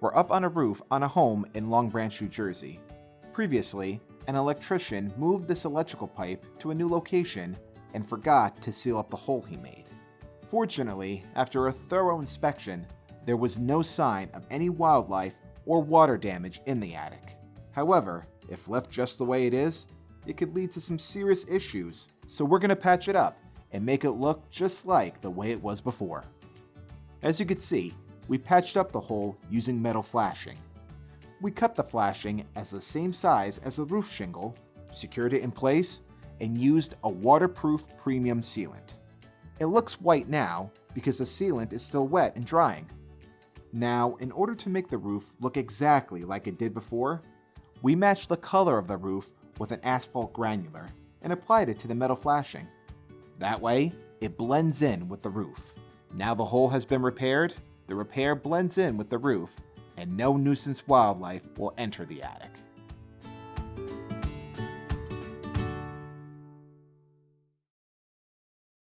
We're up on a roof on a home in Long Branch, New Jersey. Previously, an electrician moved this electrical pipe to a new location and forgot to seal up the hole he made. Fortunately, after a thorough inspection, there was no sign of any wildlife or water damage in the attic. However, if left just the way it is, it could lead to some serious issues, so we're going to patch it up and make it look just like the way it was before. As you can see, we patched up the hole using metal flashing. We cut the flashing as the same size as the roof shingle, secured it in place, and used a waterproof premium sealant. It looks white now because the sealant is still wet and drying. Now, in order to make the roof look exactly like it did before, we matched the color of the roof with an asphalt granular and applied it to the metal flashing. That way, it blends in with the roof. Now the hole has been repaired, the repair blends in with the roof, and no nuisance wildlife will enter the attic.